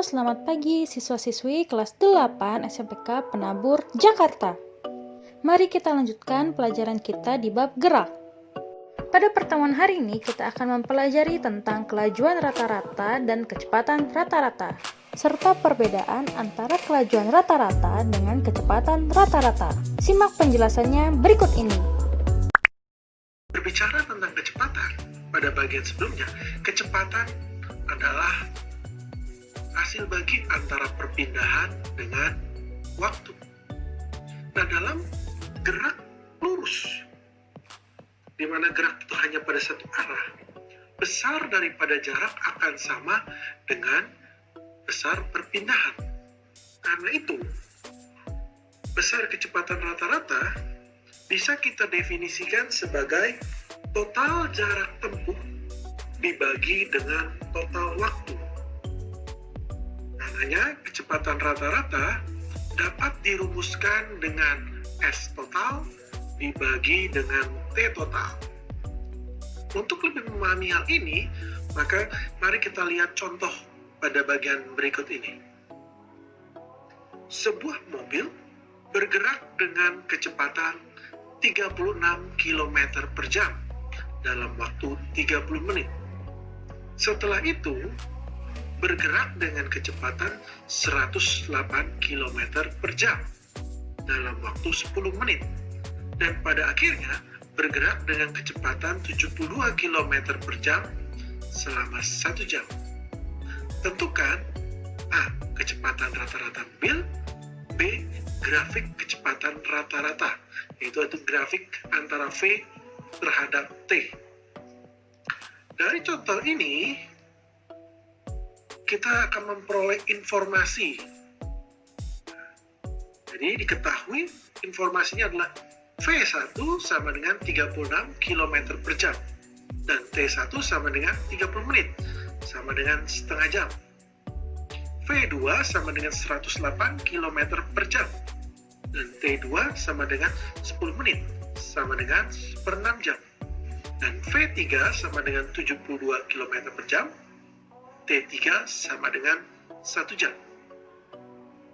selamat pagi siswa-siswi kelas 8 SMPK Penabur, Jakarta. Mari kita lanjutkan pelajaran kita di bab gerak. Pada pertemuan hari ini kita akan mempelajari tentang kelajuan rata-rata dan kecepatan rata-rata, serta perbedaan antara kelajuan rata-rata dengan kecepatan rata-rata. Simak penjelasannya berikut ini. Berbicara tentang kecepatan, pada bagian sebelumnya, kecepatan adalah hasil bagi antara perpindahan dengan waktu. Nah, dalam gerak lurus, di mana gerak itu hanya pada satu arah, besar daripada jarak akan sama dengan besar perpindahan. Karena itu, besar kecepatan rata-rata bisa kita definisikan sebagai total jarak tempuh dibagi dengan total waktu. Karenanya, kecepatan rata-rata dapat dirumuskan dengan S total dibagi dengan T total. Untuk lebih memahami hal ini, maka mari kita lihat contoh pada bagian berikut ini. Sebuah mobil bergerak dengan kecepatan 36 km per jam dalam waktu 30 menit. Setelah itu, bergerak dengan kecepatan 108 km per jam dalam waktu 10 menit. Dan pada akhirnya, bergerak dengan kecepatan 72 km per jam selama 1 jam. Tentukan A. Kecepatan rata-rata mobil, B. Grafik kecepatan rata-rata, yaitu grafik antara V terhadap T. Dari contoh ini, kita akan memperoleh informasi. Jadi diketahui informasinya adalah V1 sama dengan 36 km per jam dan T1 sama dengan 30 menit, sama dengan setengah jam. V2 sama dengan 108 km per jam dan T2 sama dengan 10 menit, sama dengan 1/6 jam. Dan V3 sama dengan 72 km per jam, T3 sama dengan 1 jam.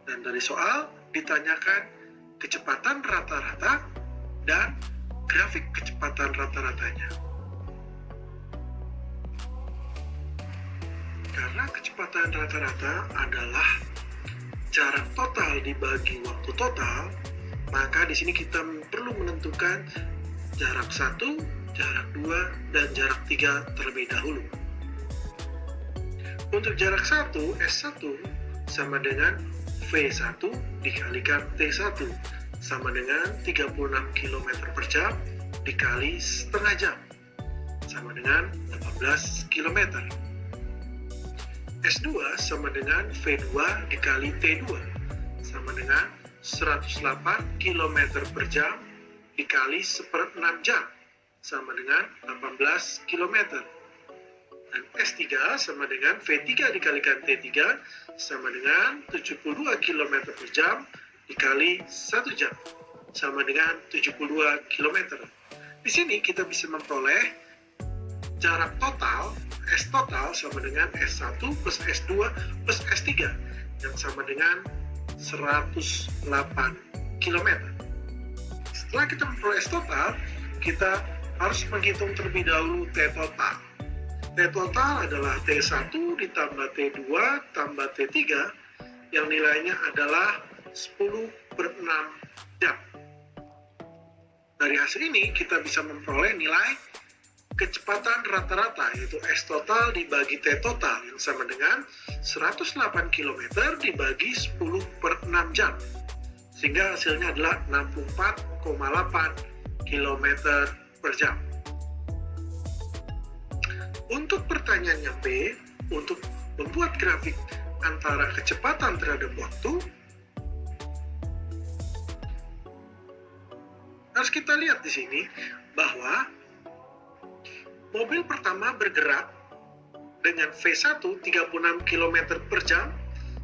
Dan dari soal ditanyakan kecepatan rata-rata dan grafik kecepatan rata-ratanya. Karena kecepatan rata-rata adalah jarak total dibagi waktu total, maka di sini kita perlu menentukan jarak 1, jarak 2, dan jarak 3 terlebih dahulu. Untuk jarak 1, S1 sama dengan V1 dikalikan T1 sama dengan 36 km per jam dikali setengah jam sama dengan 18 km. S2 sama dengan V2 dikali T2 sama dengan 108 km per jam dikali 1/6 jam sama dengan 18 km. Dan S3 sama dengan V3 dikalikan T3 sama dengan 72 km per jam dikali 1 jam sama dengan 72 km. Di sini kita bisa memperoleh jarak total S total sama dengan S1 plus S2 plus S3 yang sama dengan 108 km. Setelah kita memperoleh S total, kita harus menghitung terlebih dahulu T total. T total adalah T1 ditambah T2 tambah T3 yang nilainya adalah 10/6 jam. Dari hasil ini kita bisa memperoleh nilai kecepatan rata-rata, yaitu S total dibagi T total yang sama dengan 108 km dibagi 10/6 jam, sehingga hasilnya adalah 64,8 km per jam. Untuk pertanyaan yang B, untuk membuat grafik antara kecepatan terhadap waktu, harus kita lihat di sini bahwa mobil pertama bergerak dengan V1 36 km per jam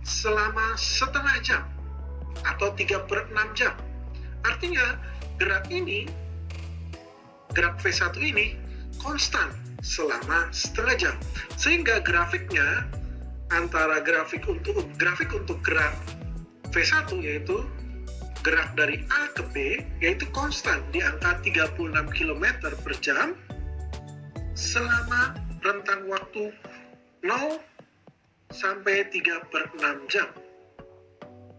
selama setengah jam atau 3/6 jam. Artinya gerak V1 ini konstan selama setengah jam, sehingga grafiknya antara grafik untuk gerak V1 yaitu gerak dari A ke B yaitu konstan di angka 36 km per jam selama rentang waktu 0 sampai 3/6 jam.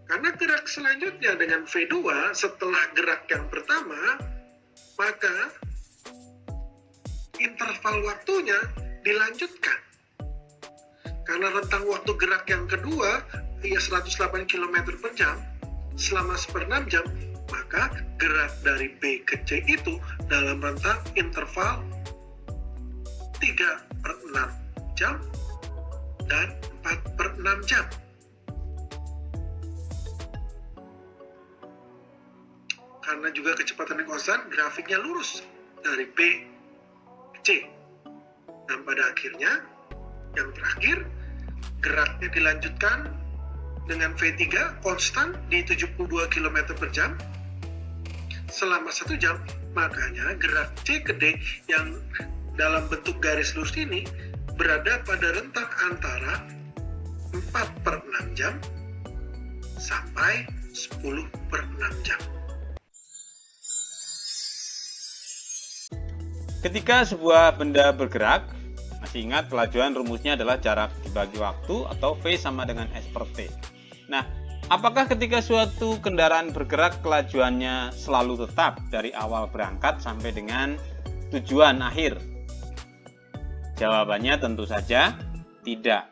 Karena gerak selanjutnya dengan V2 setelah gerak yang pertama, maka interval waktunya dilanjutkan. Karena rentang waktu gerak yang kedua 108 km per jam selama 1/6 jam, maka gerak dari B ke C itu dalam rentang interval 3/6 jam dan 4/6 jam. Karena juga kecepatan yang konstan, grafiknya lurus dari B ke C. Dan pada akhirnya, yang terakhir, geraknya dilanjutkan dengan V3 konstan di 72 km per jam selama 1 jam. Makanya gerak C ke D yang dalam bentuk garis lurus ini berada pada rentang antara 4/6 jam sampai 10/6 jam. Ketika sebuah benda bergerak, masih ingat kelajuan rumusnya adalah jarak dibagi waktu atau V sama dengan S per T. Nah, apakah ketika suatu kendaraan bergerak kelajuannya selalu tetap dari awal berangkat sampai dengan tujuan akhir? Jawabannya tentu saja tidak.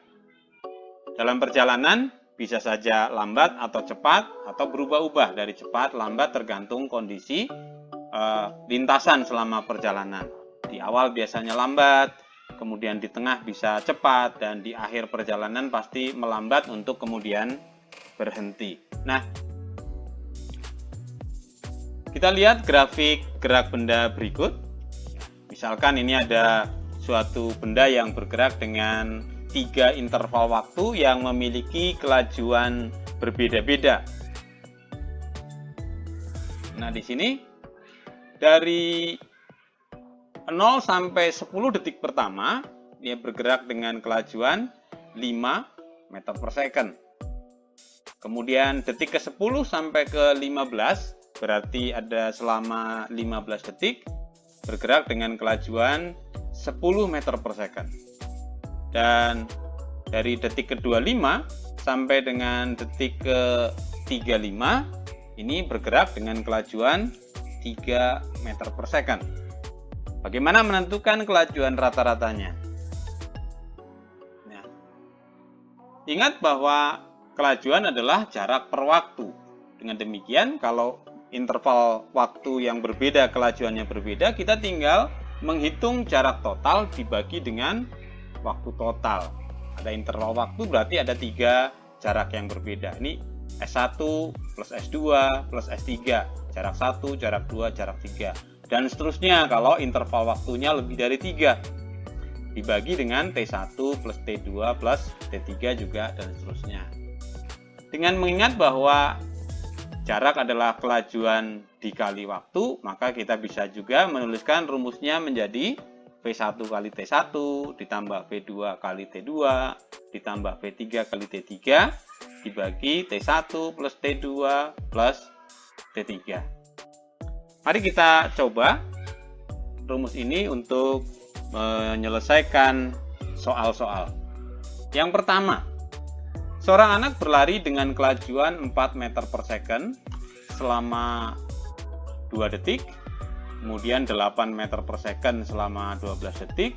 Dalam perjalanan bisa saja lambat atau cepat atau berubah-ubah dari cepat lambat tergantung kondisi lintasan selama perjalanan. Di awal biasanya lambat, kemudian di tengah bisa cepat, dan di akhir perjalanan pasti melambat untuk kemudian berhenti. Nah, kita lihat grafik gerak benda berikut. Misalkan ini ada suatu benda yang bergerak dengan 3 interval waktu yang memiliki kelajuan berbeda-beda. Nah, di sini dari 0 sampai 10 detik pertama, dia bergerak dengan kelajuan 5 meter per second. Kemudian detik ke-10 sampai ke 15, berarti ada selama 15 detik, bergerak dengan kelajuan 10 meter per second. Dan dari detik ke-25 sampai dengan detik ke-35, ini bergerak dengan kelajuan 3 meter per second. Bagaimana menentukan kelajuan rata-ratanya? Nah, ingat bahwa kelajuan adalah jarak per waktu. Dengan demikian, kalau interval waktu yang berbeda, kelajuannya berbeda, kita tinggal menghitung jarak total dibagi dengan waktu total. Ada interval waktu berarti ada 3 jarak yang berbeda. Ini S1 plus S2 plus S3, jarak 1, jarak 2, jarak 3. Dan seterusnya kalau interval waktunya lebih dari 3. Dibagi dengan T1 plus T2 plus T3 juga, dan seterusnya. Dengan mengingat bahwa jarak adalah kelajuan dikali waktu, maka kita bisa juga menuliskan rumusnya menjadi V1 kali T1 ditambah V2 kali T2 ditambah V3 kali T3 dibagi T1 plus T2 plus T3. Mari kita coba rumus ini untuk menyelesaikan soal-soal. Yang pertama, seorang anak berlari dengan kelajuan 4 meter per second selama 2 detik, kemudian 8 meter per second selama 12 detik,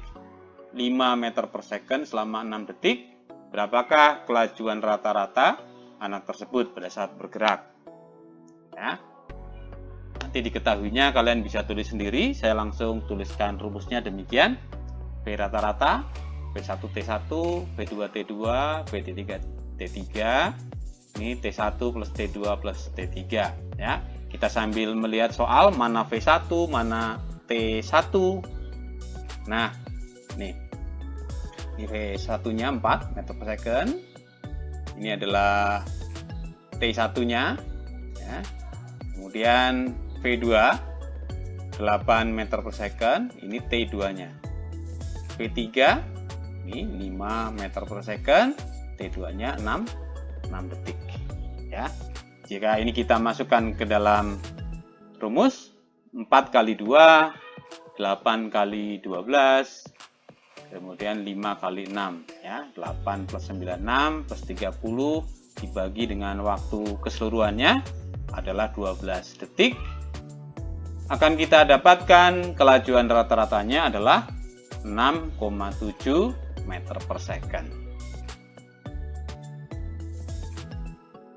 5 meter per second selama 6 detik. Berapakah kelajuan rata-rata anak tersebut pada saat bergerak? Ya. Nanti diketahuinya kalian bisa tulis sendiri. Saya langsung tuliskan rumusnya demikian. V rata-rata, V1 T1, V2 T2, V3 T3. Ini T1 plus T2 plus T3 ya. Kita sambil melihat soal mana V1, mana T1. Nah, nih. Ini V1-nya 4 meter per second. Ini adalah T1-nya ya. Kemudian V2 8 meter per second, ini T2-nya. V3 ini 5 meter per second, T2-nya 6 detik ya. Jika ini kita masukkan ke dalam rumus, 4 kali 2 8 kali 12, kemudian 5 kali 6 ya, 8 plus 96 plus 30 dibagi dengan waktu keseluruhannya adalah 12 detik. Akan kita dapatkan kelajuan rata-ratanya adalah 6,7 meter per second.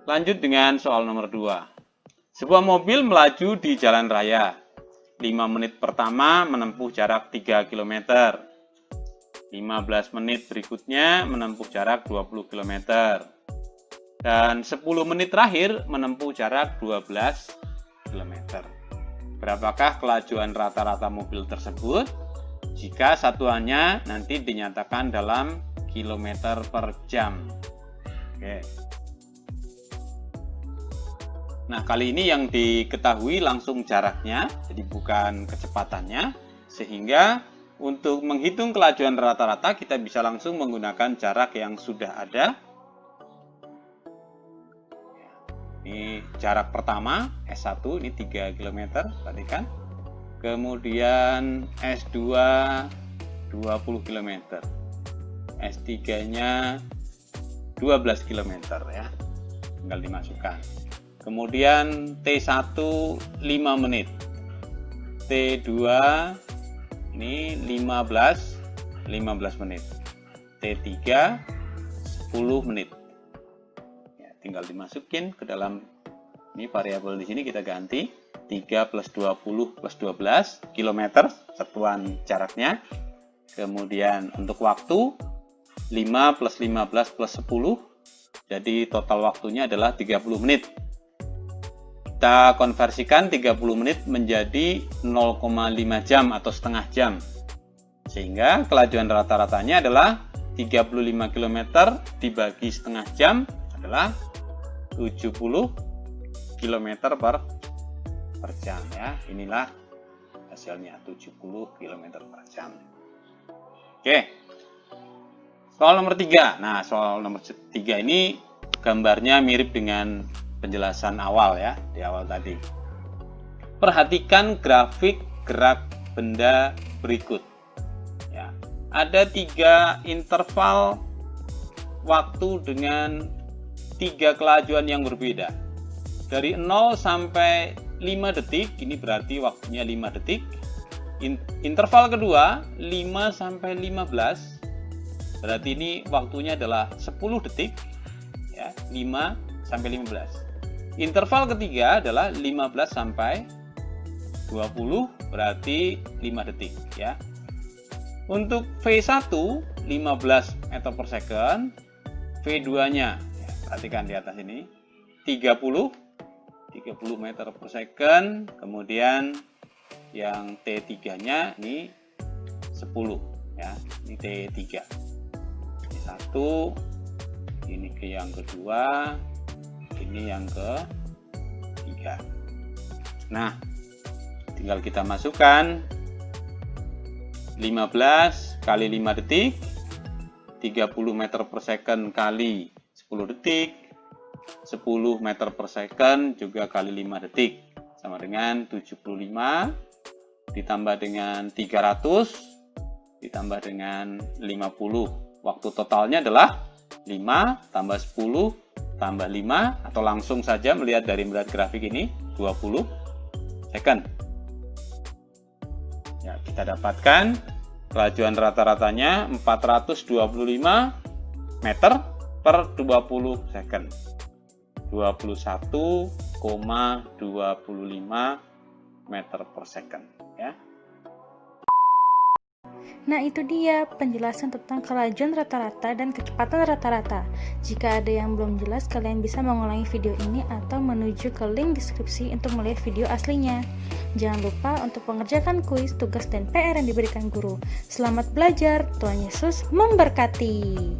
Lanjut dengan soal nomor 2. Sebuah mobil melaju di jalan raya. 5 menit pertama menempuh jarak 3 km. 15 menit berikutnya menempuh jarak 20 km. Dan 10 menit terakhir menempuh jarak 12 km. Berapakah kelajuan rata-rata mobil tersebut jika satuannya nanti dinyatakan dalam kilometer per jam? Oke. Nah, kali ini yang diketahui langsung jaraknya, jadi bukan kecepatannya, sehingga untuk menghitung kelajuan rata-rata kita bisa langsung menggunakan jarak yang sudah ada. Ini jarak pertama, S1, ini 3 km, perhatikan. Kemudian S2, 20 km. S3-nya 12 km ya, tinggal dimasukkan. Kemudian T1 5 menit, T2 ini 15 menit, T3 10 menit. Ya, tinggal dimasukin ke dalam ini variabel di sini, kita ganti 3 plus 20 plus 12 km satuan jaraknya. Kemudian untuk waktu 5 plus 15 plus 10, jadi total waktunya adalah 30 menit. Kita konversikan 30 menit menjadi 0,5 jam atau setengah jam. Sehingga kelajuan rata-ratanya adalah 35 km dibagi setengah jam adalah 70 km per jam ya. Inilah hasilnya, 70 km per jam. Oke. Soal nomor 3. Nah, soal nomor 3 ini gambarnya mirip dengan penjelasan awal ya, di awal tadi. Perhatikan grafik gerak benda berikut. Ya, ada 3 interval waktu dengan 3 kelajuan yang berbeda. Dari 0 sampai 5 detik, ini berarti waktunya 5 detik. Interval kedua 5 sampai 15, berarti ini waktunya adalah 10 detik ya, 5 sampai 15. Interval ketiga adalah 15 sampai 20, berarti 5 detik ya. Untuk V1 15 meter per second, V2-nya ya, perhatikan di atas ini 30 meter per second, kemudian yang T3-nya ini 10 ya, ini T3. Ini 1, ini ke yang kedua, ini yang ketiga. Nah, tinggal kita masukkan 15 kali 5 detik, 30 meter per second kali 10 detik, 10 meter per second juga kali 5 detik, sama dengan 75, ditambah dengan 300, ditambah dengan 50. Waktu totalnya adalah 5 tambah 10 tambah 5, atau langsung saja melihat dari melihat grafik ini 20 second. Ya, kita dapatkan kelajuan rata-ratanya 425 meter per 20 second. 21,25 meter per second ya. Nah, itu dia penjelasan tentang kelajuan rata-rata dan kecepatan rata-rata. Jika ada yang belum jelas, kalian bisa mengulangi video ini atau menuju ke link deskripsi untuk melihat video aslinya. Jangan lupa untuk mengerjakan kuis, tugas, dan PR yang diberikan guru. Selamat belajar, Tuhan Yesus memberkati.